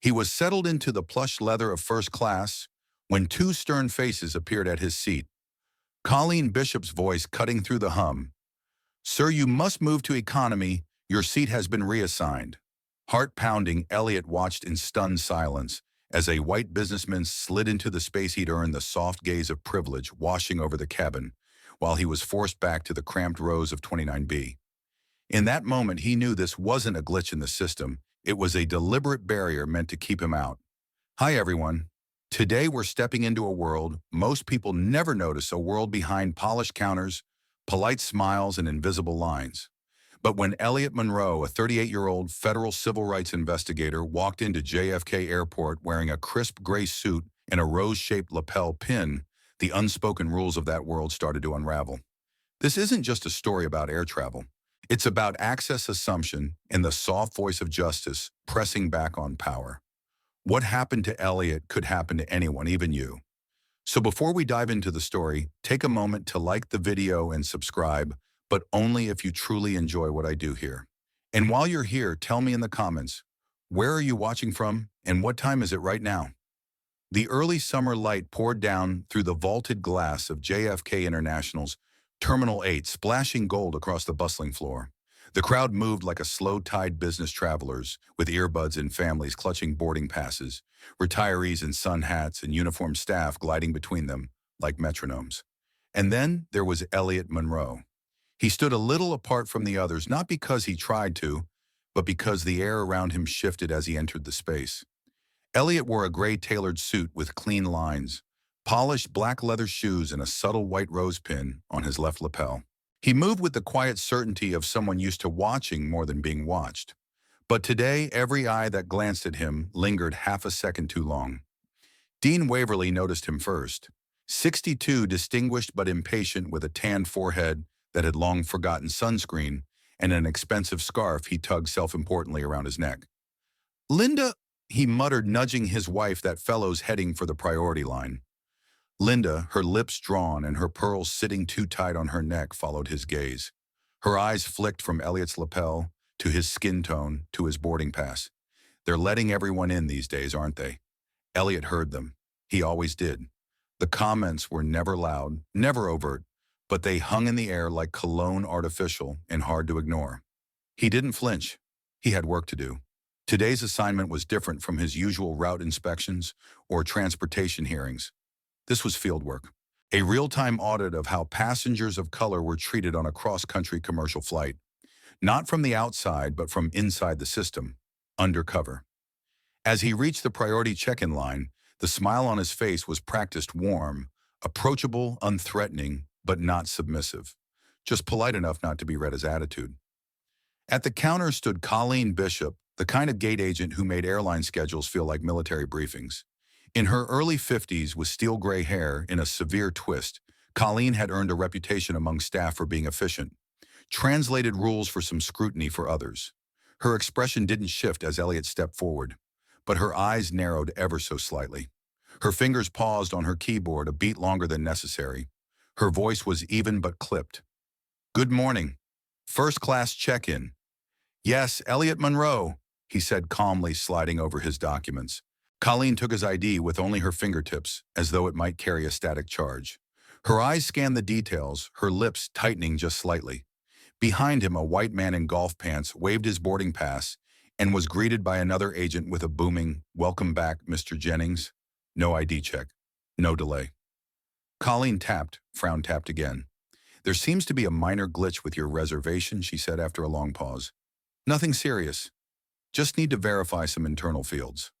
He was settled into the plush leather of first class when two stern faces appeared at his seat. Colleen Bishop's voice cutting through the hum. "Sir, you must move to economy. Your seat has been reassigned." Heart pounding, Elliot watched in stunned silence as a white businessman slid into the space he'd earned, the soft gaze of privilege washing over the cabin, while he was forced back to the cramped rows of 29B. In that moment, he knew this wasn't a glitch in the system. It was a deliberate barrier meant to keep him out. Hi, everyone. Today, we're stepping into a world most people never notice, a world behind polished counters, polite smiles, and invisible lines. But when Elliot Monroe, a 38-year-old federal civil rights investigator, walked into JFK Airport wearing a crisp gray suit and a rose-shaped lapel pin, the unspoken rules of that world started to unravel. This isn't just a story about air travel. It's about access assumption and the soft voice of justice pressing back on power. What happened to Elliot could happen to anyone, even you. So before we dive into the story, take a moment to like the video and subscribe, but only if you truly enjoy what I do here. And while you're here, tell me in the comments, where are you watching from and what time is it right now? The early summer light poured down through the vaulted glass of JFK International's Terminal 8, splashing gold across the bustling floor. The crowd moved like a slow-tide business travelers, with earbuds and families clutching boarding passes, retirees in sun hats and uniformed staff gliding between them like metronomes. And then there was Elliot Monroe. He stood a little apart from the others, not because he tried to, but because the air around him shifted as he entered the space. Elliot wore a gray tailored suit with clean lines, polished black leather shoes, and a subtle white rose pin on his left lapel. He moved with the quiet certainty of someone used to watching more than being watched. But today, every eye that glanced at him lingered half a second too long. Dean Waverly noticed him first. 62, distinguished but impatient, with a tanned forehead that had long forgotten sunscreen and an expensive scarf he tugged self-importantly around his neck. "Linda," he muttered, nudging his wife, that fellow's heading for the priority line. Linda, her lips drawn and her pearls sitting too tight on her neck, followed his gaze. Her eyes flicked from Elliot's lapel to his skin tone to his boarding pass. They're letting everyone in these days, aren't they? Elliot heard them. He always did. The comments were never loud, never overt, but they hung in the air like cologne, artificial and hard to ignore. He didn't flinch. He had work to do. Today's assignment was different from his usual route inspections or transportation hearings. This was fieldwork, a real-time audit of how passengers of color were treated on a cross-country commercial flight. Not from the outside, but from inside the system, undercover. As he reached the priority check-in line, the smile on his face was practiced warm, approachable, unthreatening, but not submissive. Just polite enough not to be read as attitude. At the counter stood Colleen Bishop, the kind of gate agent who made airline schedules feel like military briefings. In her early 50s, with steel gray hair in a severe twist, Colleen had earned a reputation among staff for being efficient, translated rules for some scrutiny for others. Her expression didn't shift as Elliot stepped forward, but her eyes narrowed ever so slightly. Her fingers paused on her keyboard a beat longer than necessary. Her voice was even but clipped. "Good morning. First class check-in." "Yes, Elliot Monroe," he said calmly, sliding over his documents. Colleen took his ID with only her fingertips, as though it might carry a static charge. Her eyes scanned the details, her lips tightening just slightly. Behind him, a white man in golf pants waved his boarding pass and was greeted by another agent with a booming, "Welcome back, Mr. Jennings." No ID check. No delay. Colleen frown tapped again. "There seems to be a minor glitch with your reservation," she said after a long pause. "Nothing serious. Just need to verify some internal fields."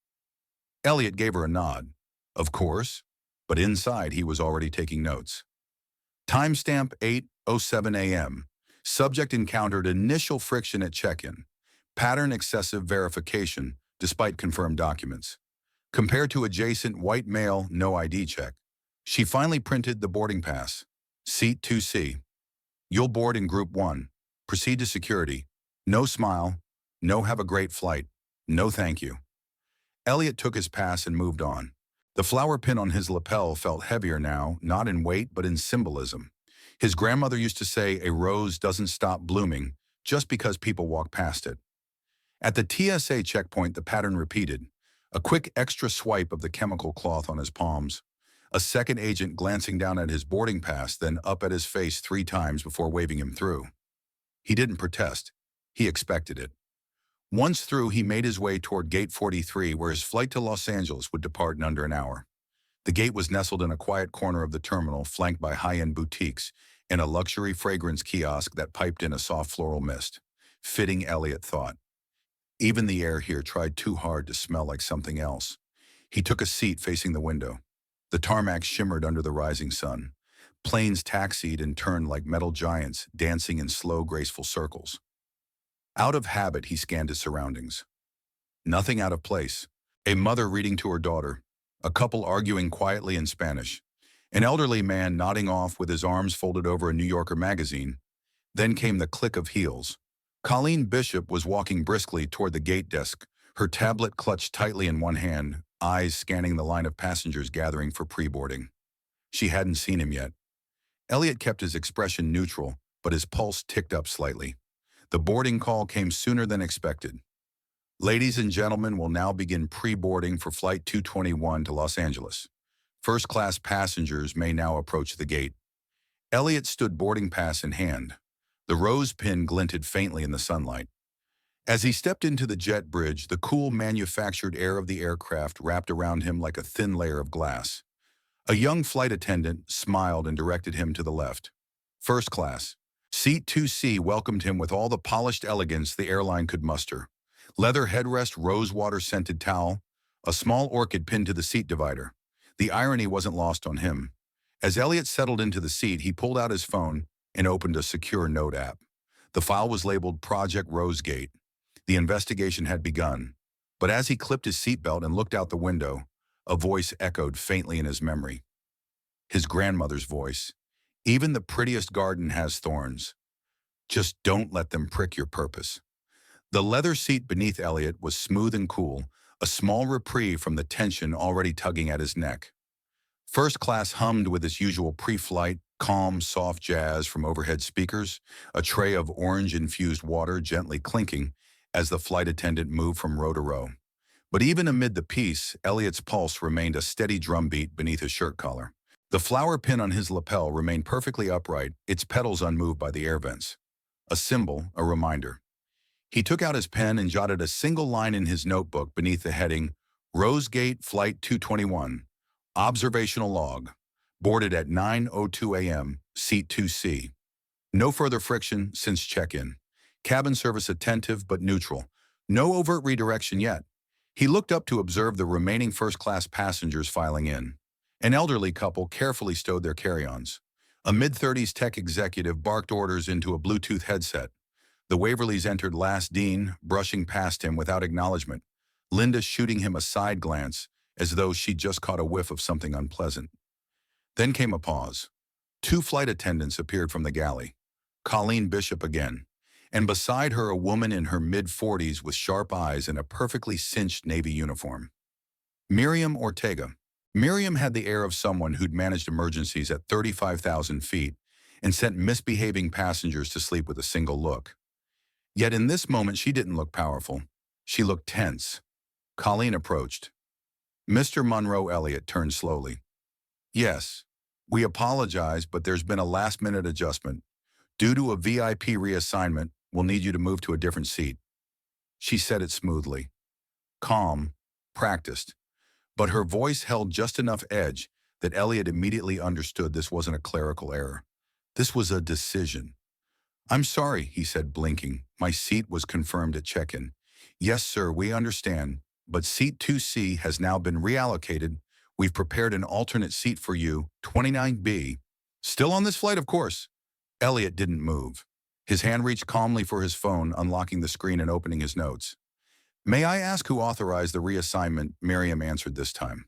Elliot gave her a nod. Of course, but inside he was already taking notes. Timestamp 8:07 a.m. Subject encountered initial friction at check-in. Pattern excessive verification, despite confirmed documents. Compared to adjacent white male, no ID check. She finally printed the boarding pass. Seat 2C. You'll board in Group 1. Proceed to security. No smile. No have a great flight. No thank you. Elliot took his pass and moved on. The flower pin on his lapel felt heavier now, not in weight but in symbolism. His grandmother used to say a rose doesn't stop blooming just because people walk past it. At the TSA checkpoint, the pattern repeated. A quick extra swipe of the chemical cloth on his palms. A second agent glancing down at his boarding pass, then up at his face 3 times before waving him through. He didn't protest. He expected it. Once through, he made his way toward Gate 43, where his flight to Los Angeles would depart in under an hour. The gate was nestled in a quiet corner of the terminal, flanked by high-end boutiques and a luxury fragrance kiosk that piped in a soft floral mist. Fitting, Elliot thought. Even the air here tried too hard to smell like something else. He took a seat facing the window. The tarmac shimmered under the rising sun. Planes taxied and turned like metal giants, dancing in slow, graceful circles. Out of habit, he scanned his surroundings. Nothing out of place. A mother reading to her daughter. A couple arguing quietly in Spanish. An elderly man nodding off with his arms folded over a New Yorker magazine. Then came the click of heels. Colleen Bishop was walking briskly toward the gate desk, her tablet clutched tightly in one hand, eyes scanning the line of passengers gathering for pre-boarding. She hadn't seen him yet. Elliot kept his expression neutral, but his pulse ticked up slightly. The boarding call came sooner than expected. Ladies and gentlemen, will now begin pre-boarding for Flight 221 to Los Angeles. First-class passengers may now approach the gate. Elliot stood boarding pass in hand. The rose pin glinted faintly in the sunlight. As he stepped into the jet bridge, the cool manufactured air of the aircraft wrapped around him like a thin layer of glass. A young flight attendant smiled and directed him to the left. First class. Seat 2C welcomed him with all the polished elegance the airline could muster. Leather headrest, rosewater-scented towel, a small orchid pinned to the seat divider. The irony wasn't lost on him. As Elliot settled into the seat, he pulled out his phone and opened a secure note app. The file was labeled Project Rosegate. The investigation had begun. But as he clipped his seatbelt and looked out the window, a voice echoed faintly in his memory. His grandmother's voice. Even the prettiest garden has thorns. Just don't let them prick your purpose. The leather seat beneath Elliot was smooth and cool, a small reprieve from the tension already tugging at his neck. First class hummed with its usual pre-flight, calm, soft jazz from overhead speakers, a tray of orange-infused water gently clinking as the flight attendant moved from row to row. But even amid the peace, Elliot's pulse remained a steady drumbeat beneath his shirt collar. The flower pin on his lapel remained perfectly upright, its petals unmoved by the air vents. A symbol, a reminder. He took out his pen and jotted a single line in his notebook beneath the heading, Rosegate Flight 221, Observational Log, boarded at 9:02 a.m., Seat 2C. No further friction since check-in. Cabin service attentive but neutral. No overt redirection yet. He looked up to observe the remaining first-class passengers filing in. An elderly couple carefully stowed their carry-ons. A mid-30s tech executive barked orders into a Bluetooth headset. The Waverleys entered last, Dean brushing past him without acknowledgement, Linda shooting him a side glance as though she'd just caught a whiff of something unpleasant. Then came a pause. 2 flight attendants appeared from the galley. Colleen Bishop again, and beside her a woman in her mid-40s with sharp eyes and a perfectly cinched Navy uniform. Miriam Ortega. Miriam had the air of someone who'd managed emergencies at 35,000 feet and sent misbehaving passengers to sleep with a single look. Yet in this moment she didn't look powerful. She looked tense. Colleen approached. Mr. Monroe. Elliot turned slowly. Yes, we apologize, but there's been a last-minute adjustment. Due to a VIP reassignment, we'll need you to move to a different seat. She said it smoothly. Calm, practiced. But her voice held just enough edge that Elliot immediately understood this wasn't a clerical error. This was a decision. I'm sorry, he said, blinking. My seat was confirmed at check-in. Yes, sir, we understand, but seat 2C has now been reallocated. We've prepared an alternate seat for you, 29B. Still on this flight, of course. Elliot didn't move. His hand reached calmly for his phone, unlocking the screen and opening his notes. May I ask who authorized the reassignment? Miriam answered this time.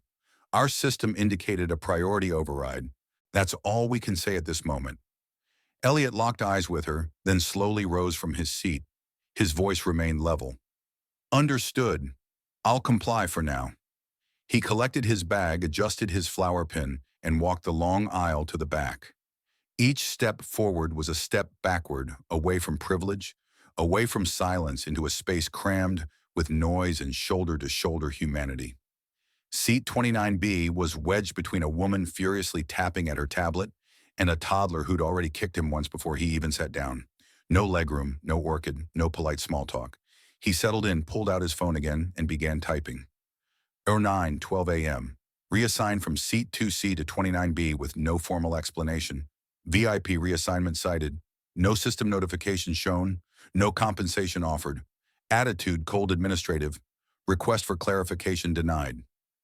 Our system indicated a priority override. That's all we can say at this moment. Elliot locked eyes with her, then slowly rose from his seat. His voice remained level. Understood. I'll comply for now. He collected his bag, adjusted his flower pin, and walked the long aisle to the back. Each step forward was a step backward, away from privilege, away from silence into a space crammed with noise and shoulder-to-shoulder humanity. Seat 29B was wedged between a woman furiously tapping at her tablet and a toddler who'd already kicked him once before he even sat down. No legroom, no orchid, no polite small talk. He settled in, pulled out his phone again, and began typing. 09:12 a.m. Reassigned from Seat 2C to 29B with no formal explanation. VIP reassignment cited. No system notification shown. No compensation offered. Attitude cold administrative. Request for clarification denied.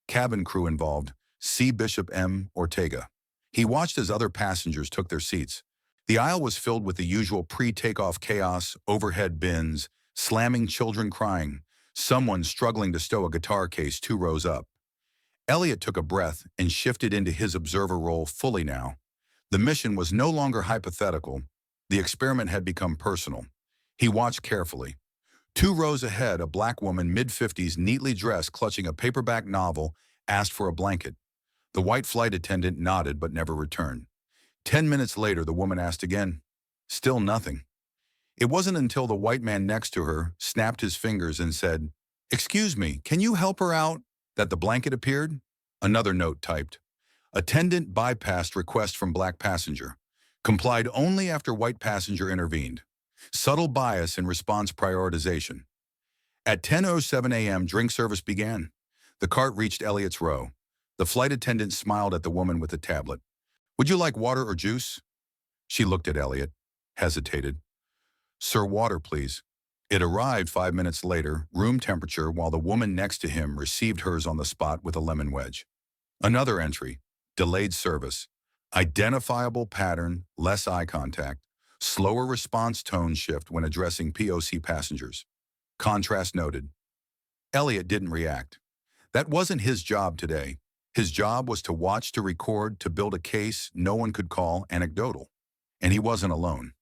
Cabin crew involved. C. Bishop M. Ortega. He watched as other passengers took their seats. The aisle was filled with the usual pre-takeoff chaos, overhead bins, slamming children crying, someone struggling to stow a guitar case 2 rows up. Elliot took a breath and shifted into his observer role fully now. The mission was no longer hypothetical. The experiment had become personal. He watched carefully. 2 rows ahead, a black woman, mid-50s, neatly dressed, clutching a paperback novel, asked for a blanket. The white flight attendant nodded but never returned. 10 minutes later, the woman asked again. Still nothing. It wasn't until the white man next to her snapped his fingers and said, "Excuse me, can you help her out?" that the blanket appeared. Another note typed. Attendant bypassed request from black passenger. Complied only after white passenger intervened. Subtle bias in response prioritization. At 10:07 a.m., drink service began. The cart reached Elliot's row. The flight attendant smiled at the woman with the tablet. "Would you like water or juice?" She looked at Elliot, hesitated. "Sir, water, please." It arrived 5 minutes later, room temperature, while the woman next to him received hers on the spot with a lemon wedge. Another entry, delayed service. Identifiable pattern, less eye contact. Slower response tone shift when addressing POC passengers. Contrast noted. Elliot didn't react. That wasn't his job today. His job was to watch, to record, to build a case no one could call anecdotal. And he wasn't alone.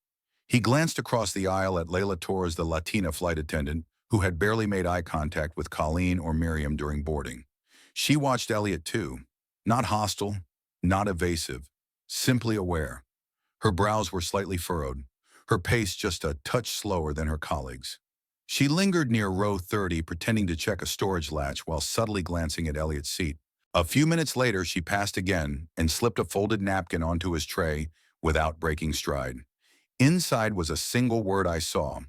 He glanced across the aisle at Layla Torres, the Latina flight attendant, who had barely made eye contact with Colleen or Miriam during boarding. She watched Elliot too. Not hostile, not evasive, simply aware. Her brows were slightly furrowed, her pace just a touch slower than her colleagues. She lingered near row 30, pretending to check a storage latch while subtly glancing at Elliot's seat. A few minutes later, she passed again and slipped a folded napkin onto his tray without breaking stride. Inside was a single word, "I saw."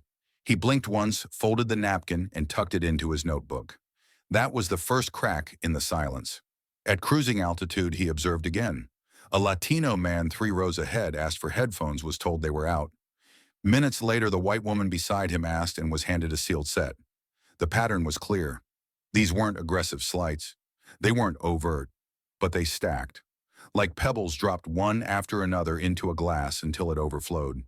He blinked once, folded the napkin, and tucked it into his notebook. That was the first crack in the silence. At cruising altitude, he observed again. A Latino man 3 rows ahead asked for headphones, was told they were out. Minutes later, the white woman beside him asked and was handed a sealed set. The pattern was clear. These weren't aggressive slights. They weren't overt, but they stacked. Like pebbles dropped one after another into a glass until it overflowed.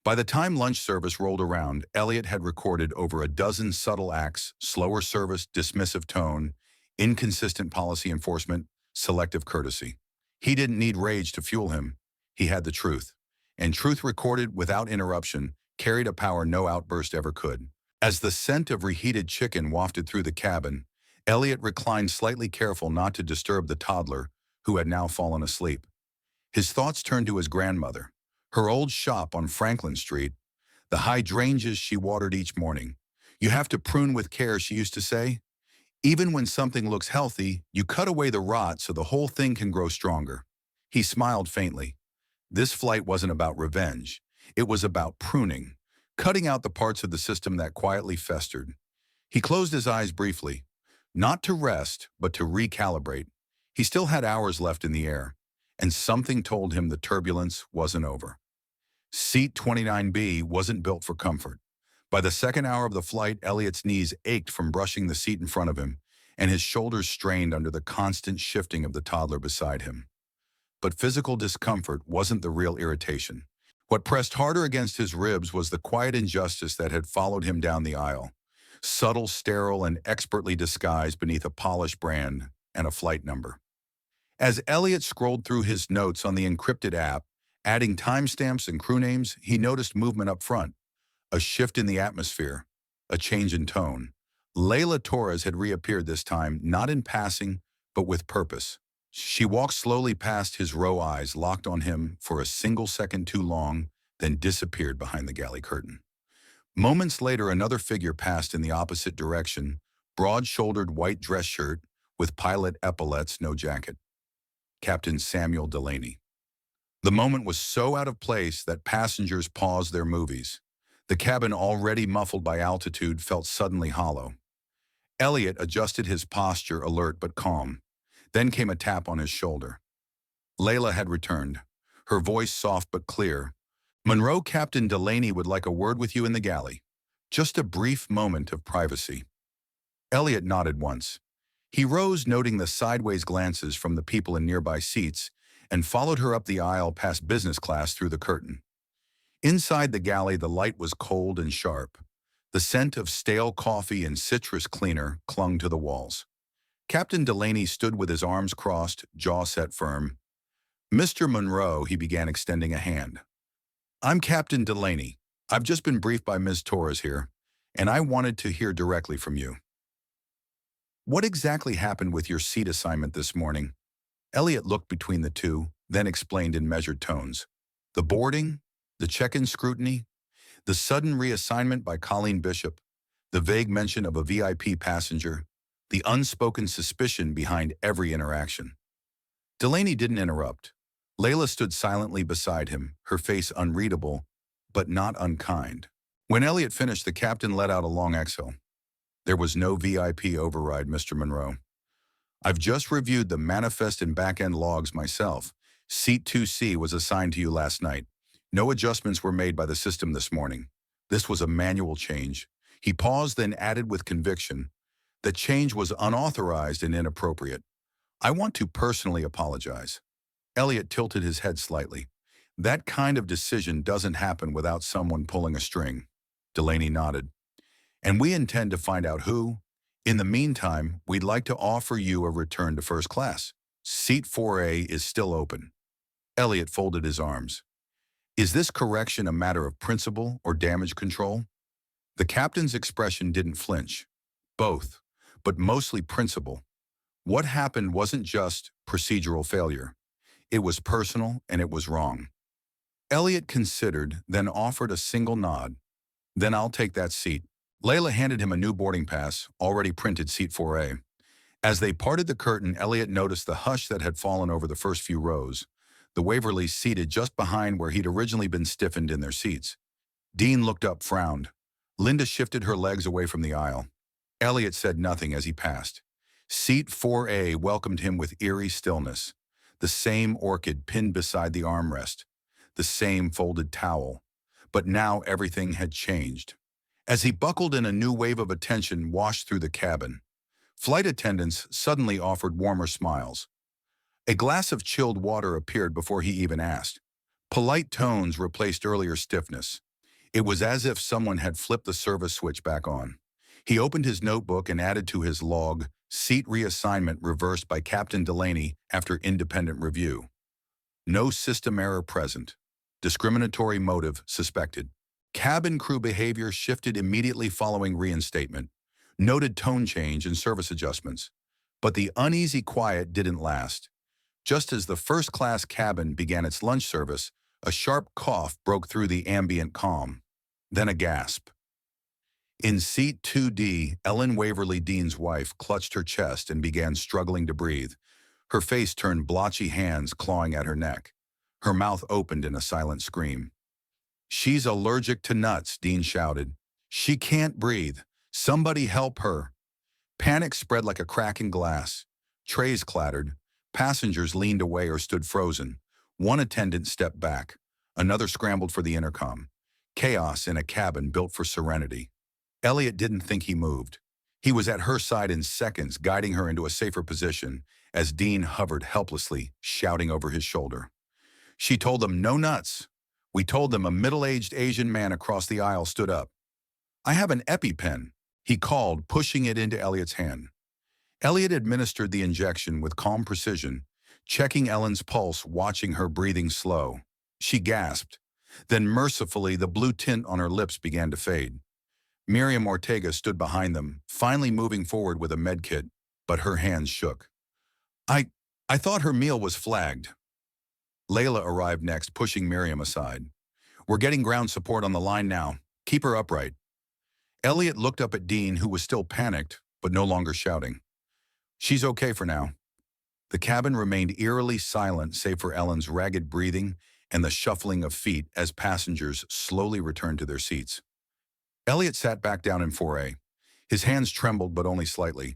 By the time lunch service rolled around, Elliot had recorded over a dozen subtle acts: slower service, dismissive tone, inconsistent policy enforcement, selective courtesy. He didn't need rage to fuel him. He had the truth. And truth recorded without interruption carried a power no outburst ever could. As the scent of reheated chicken wafted through the cabin, Elliot reclined, slightly careful not to disturb the toddler, who had now fallen asleep. His thoughts turned to his grandmother, her old shop on Franklin Street, the hydrangeas she watered each morning. "You have to prune with care," she used to say. "Even when something looks healthy, you cut away the rot so the whole thing can grow stronger." He smiled faintly. This flight wasn't about revenge. It was about pruning, cutting out the parts of the system that quietly festered. He closed his eyes briefly, not to rest, but to recalibrate. He still had hours left in the air, and something told him the turbulence wasn't over. Seat 29B wasn't built for comfort. By the second hour of the flight, Elliot's knees ached from brushing the seat in front of him, and his shoulders strained under the constant shifting of the toddler beside him. But physical discomfort wasn't the real irritation. What pressed harder against his ribs was the quiet injustice that had followed him down the aisle. Subtle, sterile, and expertly disguised beneath a polished brand and a flight number. As Elliot scrolled through his notes on the encrypted app, adding timestamps and crew names, he noticed movement up front. A shift in the atmosphere, a change in tone. Layla Torres had reappeared this time, not in passing, but with purpose. She walked slowly past his row, eyes locked on him for a single second too long, then disappeared behind the galley curtain. Moments later, another figure passed in the opposite direction, broad-shouldered white dress shirt with pilot epaulets, no jacket. Captain Samuel Delaney. The moment was so out of place that passengers paused their movies. The cabin, already muffled by altitude, felt suddenly hollow. Elliot adjusted his posture, alert but calm. Then came a tap on his shoulder. Layla had returned, her voice soft but clear. "Monroe, Captain Delaney would like a word with you in the galley. Just a brief moment of privacy." Elliot nodded once. He rose, noting the sideways glances from the people in nearby seats, and followed her up the aisle past business class through the curtain. Inside the galley, the light was cold and sharp. The scent of stale coffee and citrus cleaner clung to the walls. Captain Delaney stood with his arms crossed, jaw set firm. "Mr. Monroe," he began, extending a hand. "I'm Captain Delaney. I've just been briefed by Ms. Torres here, and I wanted to hear directly from you. What exactly happened with your seat assignment this morning?" Elliot looked between the two, then explained in measured tones. "The boarding, the check-in scrutiny, the sudden reassignment by Colleen Bishop, the vague mention of a VIP passenger, the unspoken suspicion behind every interaction." Delaney didn't interrupt. Layla stood silently beside him, her face unreadable, but not unkind. When Elliot finished, the captain let out a long exhale. "There was no VIP override, Mr. Monroe. I've just reviewed the manifest and back-end logs myself. Seat 2C was assigned to you last night. No adjustments were made by the system this morning. This was a manual change." He paused, then added with conviction, "The change was unauthorized and inappropriate. I want to personally apologize." Elliot tilted his head slightly. "That kind of decision doesn't happen without someone pulling a string." Delaney nodded. "And we intend to find out who. In the meantime, we'd like to offer you a return to first class. Seat 4A is still open." Elliot folded his arms. "Is this correction a matter of principle or damage control?" The captain's expression didn't flinch. "Both, but mostly principle. What happened wasn't just procedural failure. It was personal, and it was wrong." Elliot considered, then offered a single nod. "Then I'll take that seat." Layla handed him a new boarding pass, already printed seat 4A. As they parted the curtain, Elliot noticed the hush that had fallen over the first few rows. The Waverleys seated just behind where he'd originally been stiffened in their seats. Dean looked up, frowned. Linda shifted her legs away from the aisle. Elliot said nothing as he passed. Seat 4A welcomed him with eerie stillness. The same orchid pinned beside the armrest. The same folded towel. But now everything had changed. As he buckled in, a new wave of attention washed through the cabin. Flight attendants suddenly offered warmer smiles. A glass of chilled water appeared before he even asked. Polite tones replaced earlier stiffness. It was as if someone had flipped the service switch back on. He opened his notebook and added to his log, "Seat reassignment reversed by Captain Delaney after independent review. No system error present. Discriminatory motive suspected. Cabin crew behavior shifted immediately following reinstatement. Noted tone change and service adjustments." But the uneasy quiet didn't last. Just as the first-class cabin began its lunch service, a sharp cough broke through the ambient calm. Then a gasp. In seat 2D, Ellen Waverly, Dean's wife, clutched her chest and began struggling to breathe. Her face turned blotchy, hands clawing at her neck. Her mouth opened in a silent scream. "She's allergic to nuts," Dean shouted. "She can't breathe. Somebody help her." Panic spread like a crack in glass. Trays clattered. Passengers leaned away or stood frozen. One attendant stepped back. Another scrambled for the intercom. Chaos in a cabin built for serenity. Elliot didn't think he moved. He was at her side in seconds, guiding her into a safer position, as Dean hovered helplessly, shouting over his shoulder. "She told them no nuts." "We told them." A middle-aged Asian man across the aisle stood up. "I have an EpiPen," he called, pushing it into Elliot's hand. Elliot administered the injection with calm precision, checking Ellen's pulse, watching her breathing slow. She gasped. Then mercifully, the blue tint on her lips began to fade. Miriam Ortega stood behind them, finally moving forward with a medkit, but her hands shook. I thought her meal was flagged." Layla arrived next, pushing Miriam aside. "We're getting ground support on the line now. Keep her upright." Elliot looked up at Dean, who was still panicked, but no longer shouting. She's okay for now. The cabin remained eerily silent save for Ellen's ragged breathing and the shuffling of feet as passengers slowly returned to their seats. Elliot sat back down in 4A. His hands trembled, but only slightly.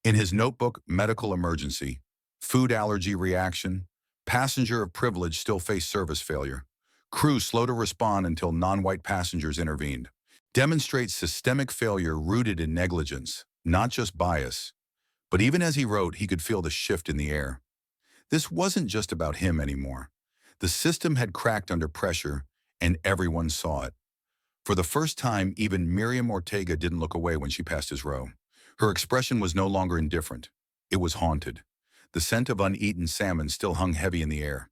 In his notebook, medical emergency, food allergy reaction, passenger of privilege still faced service failure. Crew slow to respond until non-white passengers intervened. Demonstrates systemic failure rooted in negligence, not just bias. But even as he wrote, he could feel the shift in the air. This wasn't just about him anymore. The system had cracked under pressure, and everyone saw it. For the first time, even Miriam Ortega didn't look away when she passed his row. Her expression was no longer indifferent. It was haunted. The scent of uneaten salmon still hung heavy in the air.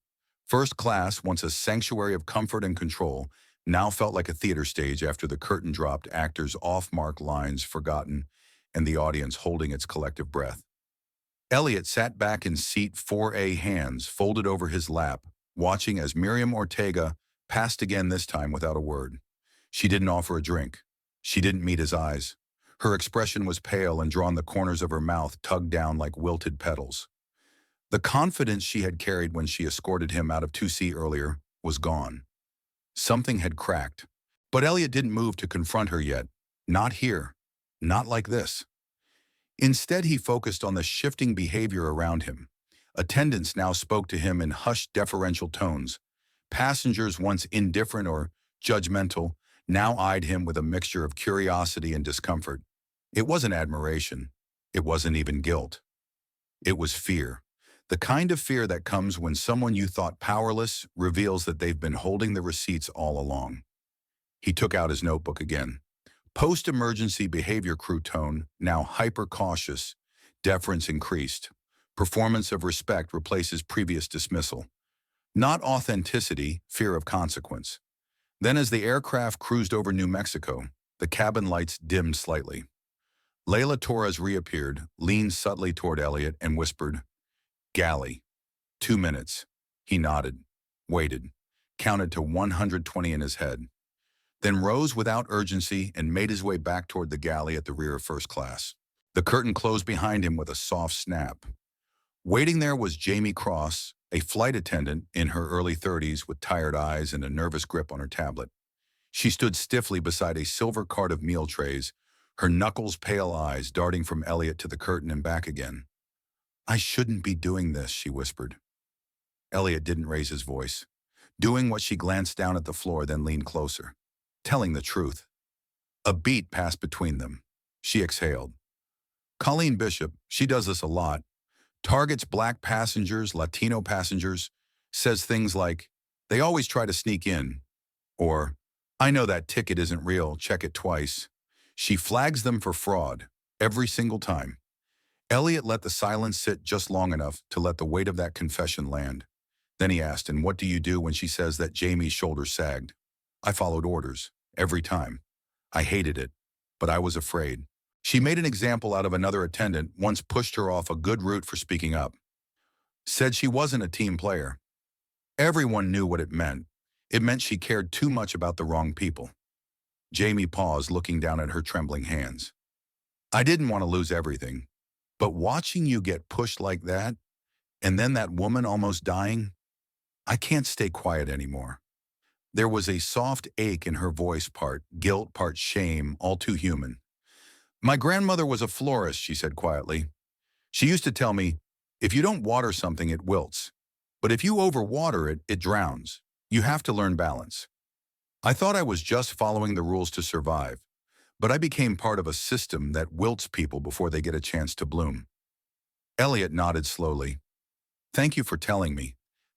First class, once a sanctuary of comfort and control, now felt like a theater stage after the curtain dropped, actors' off-mark lines forgotten, and the audience holding its collective breath. Elliot sat back in seat 4A, hands folded over his lap, watching as Miriam Ortega passed again, this time without a word. She didn't offer a drink. She didn't meet his eyes. Her expression was pale and drawn, the corners of her mouth tugged down like wilted petals. The confidence she had carried when she escorted him out of 2C earlier was gone. Something had cracked. But Elliot didn't move to confront her yet. Not here. Not like this. Instead, he focused on the shifting behavior around him. Attendants now spoke to him in hushed, deferential tones. Passengers, once indifferent or judgmental, now eyed him with a mixture of curiosity and discomfort. It wasn't admiration. It wasn't even guilt. It was fear. The kind of fear that comes when someone you thought powerless reveals that they've been holding the receipts all along. He took out his notebook again. Post-emergency behavior crew tone, now hyper-cautious. Deference increased. Performance of respect replaces previous dismissal. Not authenticity, fear of consequence. Then as the aircraft cruised over New Mexico, the cabin lights dimmed slightly. Layla Torres reappeared, leaned subtly toward Elliot, and whispered, "Galley. 2 minutes." He nodded, waited, counted to 120 in his head, then rose without urgency and made his way back toward the galley at the rear of first class. The curtain closed behind him with a soft snap. Waiting there was Jamie Cross, a flight attendant in her early 30s with tired eyes and a nervous grip on her tablet. She stood stiffly beside a silver cart of meal trays, her knuckles pale eyes darting from Elliot to the curtain and back again. "I shouldn't be doing this," she whispered. Elliot didn't raise his voice. Doing what, she glanced down at the floor, then leaned closer. Telling the truth. A beat passed between them. She exhaled. "Colleen Bishop, she does this a lot. Targets black passengers, Latino passengers, says things like, 'They always try to sneak in,' or, 'I know that ticket isn't real, check it twice.' She flags them for fraud, every single time." Elliot let the silence sit just long enough to let the weight of that confession land. Then he asked, "And what do you do when she says that?" Jamie's shoulders sagged. "I followed orders, every time. I hated it, but I was afraid. She made an example out of another attendant, once pushed her off a good route for speaking up. Said she wasn't a team player. Everyone knew what it meant. It meant she cared too much about the wrong people." Jamie paused, looking down at her trembling hands. "I didn't want to lose everything. But watching you get pushed like that, and then that woman almost dying, I can't stay quiet anymore." There was a soft ache in her voice, part guilt, part shame, all too human. "My grandmother was a florist," she said quietly. "She used to tell me, if you don't water something, it wilts. But if you overwater it, it drowns. You have to learn balance." I thought I was just following the rules to survive, but I became part of a system that wilts people before they get a chance to bloom. Elliot nodded slowly. "Thank you for telling me.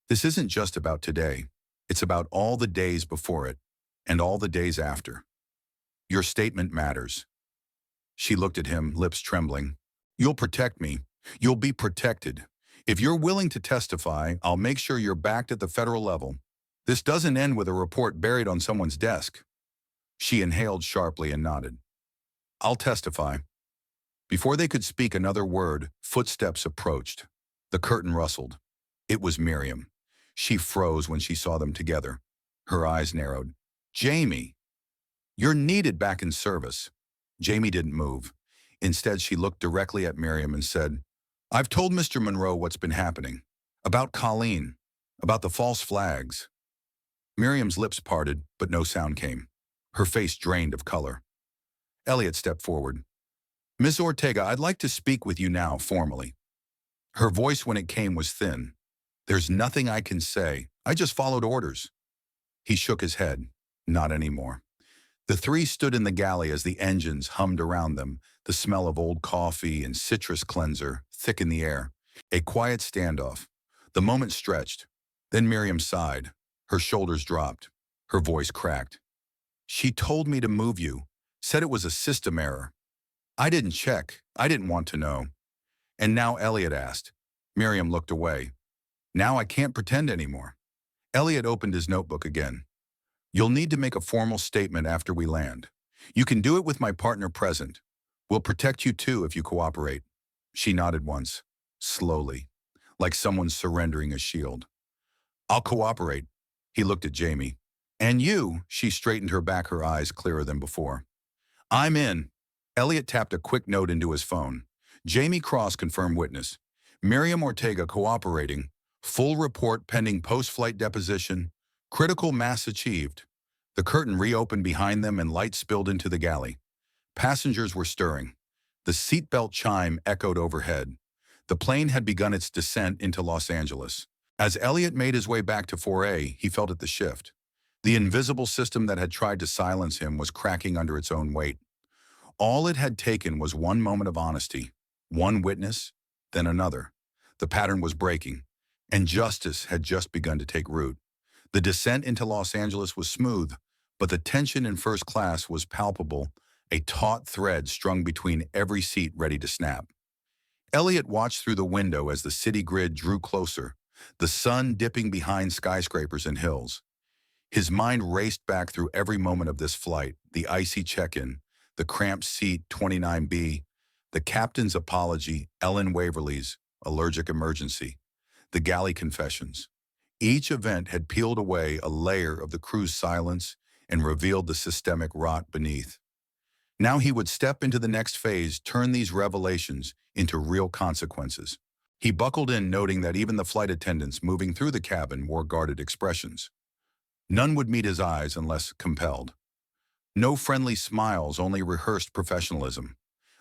This isn't just about today. It's about all the days before it, and all the days after. Your statement matters." She looked at him, lips trembling. "You'll protect me. You'll be protected. If you're willing to testify, I'll make sure you're backed at the federal level. This doesn't end with a report buried on someone's desk." She inhaled sharply and nodded. "I'll testify." Before they could speak another word, footsteps approached. The curtain rustled. It was Miriam. She froze when she saw them together. Her eyes narrowed. "Jamie, you're needed back in service." Jamie didn't move. Instead, she looked directly at Miriam and said, "I've told Mr. Monroe what's been happening. About Colleen. About the false flags." Miriam's lips parted, but no sound came. Her face drained of color. Elliot stepped forward. "Miss Ortega, I'd like to speak with you now, formally." Her voice when it came was thin. "There's nothing I can say. I just followed orders." He shook his head. "Not anymore." The three stood in the galley as the engines hummed around them, the smell of old coffee and citrus cleanser thick in the air. A quiet standoff. The moment stretched. Then Miriam sighed. Her shoulders dropped. Her voice cracked. "She told me to move you. Said it was a system error. I didn't check. I didn't want to know." "And now," Elliot asked. Miriam looked away. "Now I can't pretend anymore." Elliot opened his notebook again. "You'll need to make a formal statement after we land. You can do it with my partner present. We'll protect you too if you cooperate." She nodded once, slowly, like someone surrendering a shield. "I'll cooperate." He looked at Jamie. "And you?" She straightened her back, her eyes clearer than before. "I'm in." Elliot tapped a quick note into his phone. Jamie Cross, confirmed witness. Miriam Ortega cooperating. Full report pending post-flight deposition. Critical mass achieved. The curtain reopened behind them and light spilled into the galley. Passengers were stirring. The seatbelt chime echoed overhead. The plane had begun its descent into Los Angeles. As Elliot made his way back to 4A, he felt at the shift. The invisible system that had tried to silence him was cracking under its own weight. All it had taken was one moment of honesty, one witness, then another. The pattern was breaking, and justice had just begun to take root. The descent into Los Angeles was smooth, but the tension in first class was palpable, a taut thread strung between every seat ready to snap. Elliot watched through the window as the city grid drew closer, the sun dipping behind skyscrapers and hills. His mind raced back through every moment of this flight, the icy check-in, the cramped seat 29B, the captain's apology, Ellen Waverly's allergic emergency, the galley confessions. Each event had peeled away a layer of the crew's silence and revealed the systemic rot beneath. Now he would step into the next phase, turn these revelations into real consequences. He buckled in, noting that even the flight attendants moving through the cabin wore guarded expressions. None would meet his eyes unless compelled. No friendly smiles, only rehearsed professionalism,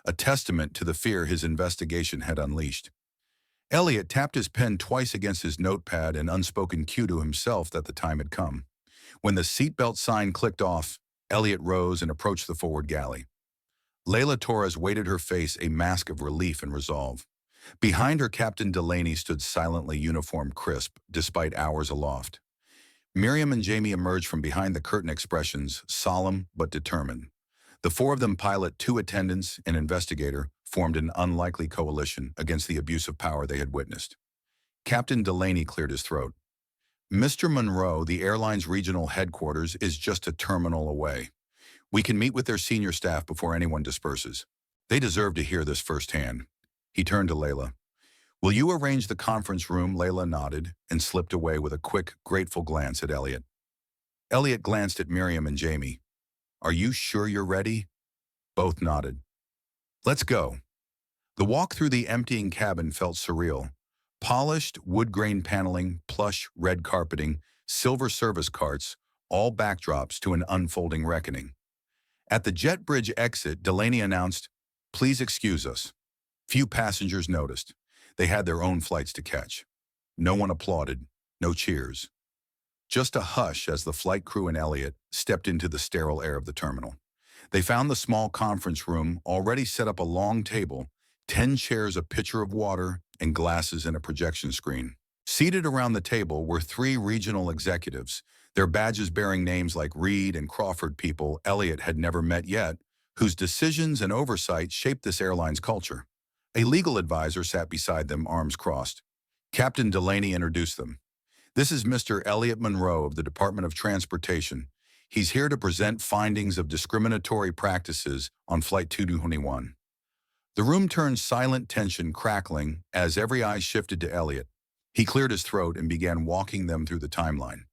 a testament to the fear his investigation had unleashed. Elliot tapped his pen twice against his notepad, an unspoken cue to himself that the time had come. When the seatbelt sign clicked off, Elliot rose and approached the forward galley. Layla Torres waited, her face a mask of relief and resolve. Behind her, Captain Delaney stood silently, uniform crisp, despite hours aloft. Miriam and Jamie emerged from behind the curtain, expressions solemn but determined. The four of them, pilot, two attendants, and investigator, formed an unlikely coalition against the abuse of power they had witnessed. Captain Delaney cleared his throat. "Mr. Monroe, the airline's regional headquarters, is just a terminal away. We can meet with their senior staff before anyone disperses. They deserve to hear this firsthand." He turned to Layla. "Will you arrange the conference room?" Layla nodded and slipped away with a quick, grateful glance at Elliot. Elliot glanced at Miriam and Jamie. "Are you sure you're ready?" Both nodded. "Let's go." The walk through the emptying cabin felt surreal. Polished wood-grain paneling, plush red carpeting, silver service carts, all backdrops to an unfolding reckoning. At the jet bridge exit, Delaney announced, "Please excuse us." Few passengers noticed. They had their own flights to catch. No one applauded, no cheers. Just a hush as the flight crew and Elliot stepped into the sterile air of the terminal. They found the small conference room already set up, a long table, 10 chairs, a pitcher of water, and glasses and a projection screen. Seated around the table were 3 regional executives, their badges bearing names like Reed and Crawford, people Elliot had never met yet, whose decisions and oversight shaped this airline's culture. A legal advisor sat beside them, arms crossed. Captain Delaney introduced them. "This is Mr. Elliot Monroe of the Department of Transportation. He's here to present findings of discriminatory practices on Flight 221. The room turned silent, tension crackling as every eye shifted to Elliot. He cleared his throat and began walking them through the timeline.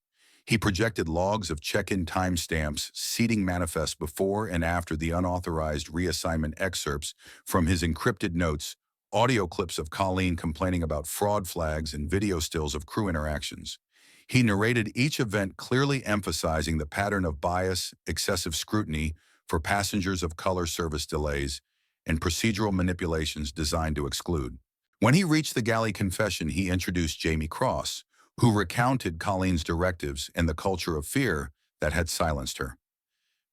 He projected logs of check-in timestamps, seating manifests before and after the unauthorized reassignment excerpts from his encrypted notes, audio clips of Colleen complaining about fraud flags, and video stills of crew interactions. He narrated each event, clearly emphasizing the pattern of bias, excessive scrutiny for passengers of color, service delays, and procedural manipulations designed to exclude. When he reached the galley confession, he introduced Jamie Cross, who recounted Colleen's directives and the culture of fear that had silenced her.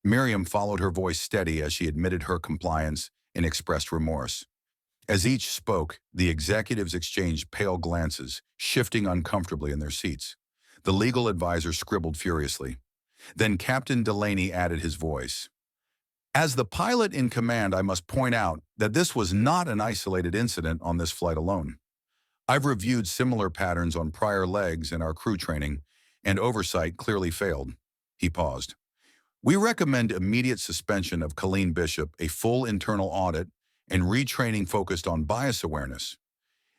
Miriam followed, her voice steady as she admitted her compliance and expressed remorse. As each spoke, the executives exchanged pale glances, shifting uncomfortably in their seats. The legal advisor scribbled furiously. Then Captain Delaney added his voice. As the pilot in command, I must point out that this was not an isolated incident on this flight alone. I've reviewed similar patterns on prior legs in our crew training, and oversight clearly failed. He paused. We recommend immediate suspension of Colleen Bishop, a full internal audit, and retraining focused on bias awareness.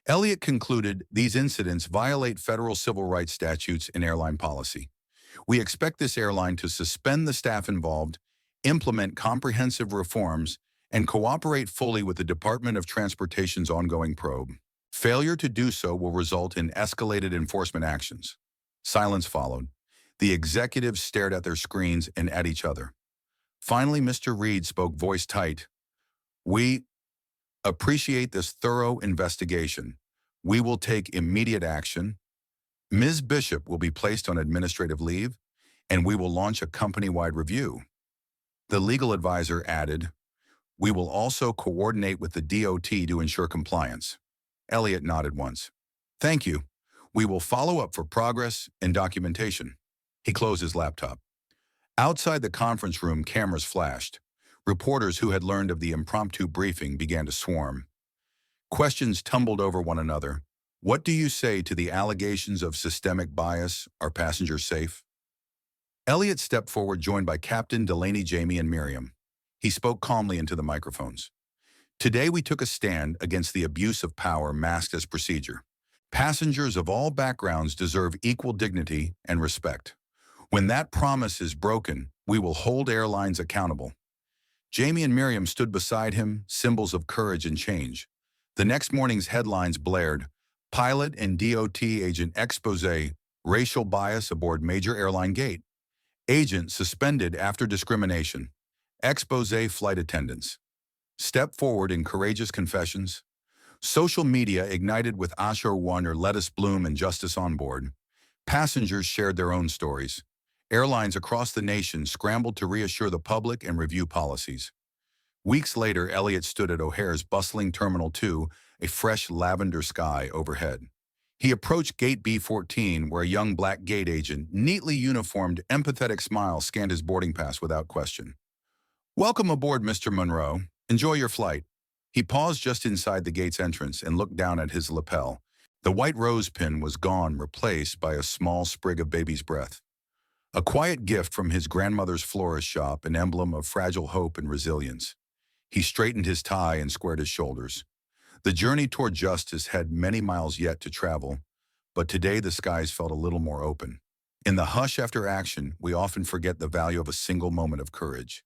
Elliott concluded these incidents violate federal civil rights statutes and airline policy. We expect this airline to suspend the staff involved, implement comprehensive reforms, and cooperate fully with the Department of Transportation's ongoing probe. Failure to do so will result in escalated enforcement actions. Silence followed. The executives stared at their screens and at each other. Finally, Mr. Reed spoke, voice tight. We appreciate this thorough investigation. We will take immediate action. Ms. Bishop will be placed on administrative leave, and we will launch a company-wide review. The legal advisor added, we will also coordinate with the DOT to ensure compliance. Elliott nodded once. Thank you. We will follow up for progress and documentation. He closed his laptop. Outside the conference room, cameras flashed. Reporters who had learned of the impromptu briefing began to swarm. Questions tumbled over one another. What do you say to the allegations of systemic bias? Are passengers safe? Elliott stepped forward, joined by Captain Delaney, Jamie, and Miriam. He spoke calmly into the microphones. Today we took a stand against the abuse of power masked as procedure. Passengers of all backgrounds deserve equal dignity and respect. When that promise is broken, we will hold airlines accountable. Jamie and Miriam stood beside him, symbols of courage and change. The next morning's headlines blared, Pilot and DOT agent expose, racial bias aboard major airline gate. Agent suspended after discrimination. Expose flight attendants. Step forward in courageous confessions. Social media ignited with Asher Warner, lettuce bloom, and justice on board. Passengers shared their own stories. Airlines across the nation scrambled to reassure the public and review policies. Weeks later, Elliott stood at O'Hare's bustling Terminal 2, a fresh lavender sky overhead. He approached Gate B14, where a young black gate agent, neatly uniformed, empathetic smile scanned his boarding pass without question. Welcome aboard, Mr. Monroe. Enjoy your flight. He paused just inside the gate's entrance and looked down at his lapel. The white rose pin was gone, replaced by a small sprig of baby's breath. A quiet gift from his grandmother's florist shop, an emblem of fragile hope and resilience. He straightened his tie and squared his shoulders. The journey toward justice had many miles yet to travel, but today the skies felt a little more open. In the hush after action, we often forget the value of a single moment of courage.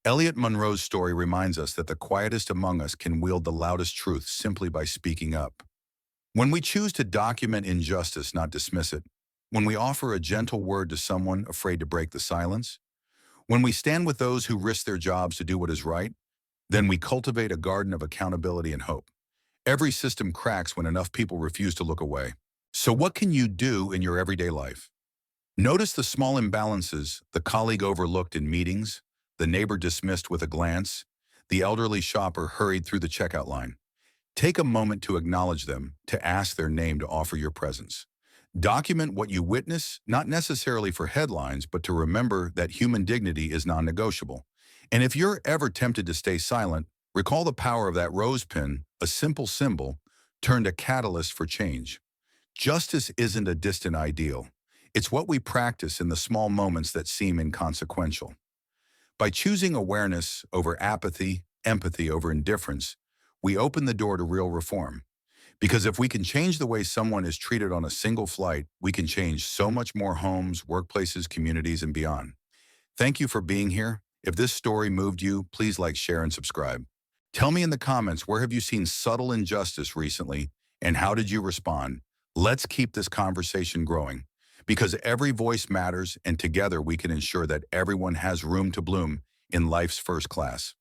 Elliott Monroe's story reminds us that the quietest among us can wield the loudest truth simply by speaking up. When we choose to document injustice, not dismiss it, when we offer a gentle word to someone afraid to break the silence, when we stand with those who risk their jobs to do what is right, then we cultivate a garden of accountability and hope. Every system cracks when enough people refuse to look away. So what can you do in your everyday life? Notice the small imbalances, the colleague overlooked in meetings, the neighbor dismissed with a glance, the elderly shopper hurried through the checkout line. Take a moment to acknowledge them, to ask their name, to offer your presence. Document what you witness, not necessarily for headlines, but to remember that human dignity is non-negotiable. And if you're ever tempted to stay silent, recall the power of that rose pin, a simple symbol, turned a catalyst for change. Justice isn't a distant ideal. It's what we practice in the small moments that seem inconsequential. By choosing awareness over apathy, empathy over indifference, we open the door to real reform. Because if we can change the way someone is treated on a single flight, we can change so much more homes, workplaces, communities, and beyond. Thank you for being here. If this story moved you, please like, share, and subscribe. Tell me in the comments, where have you seen subtle injustice recently, and how did you respond? Let's keep this conversation growing, because every voice matters, and together we can ensure that everyone has room to bloom in life's first class.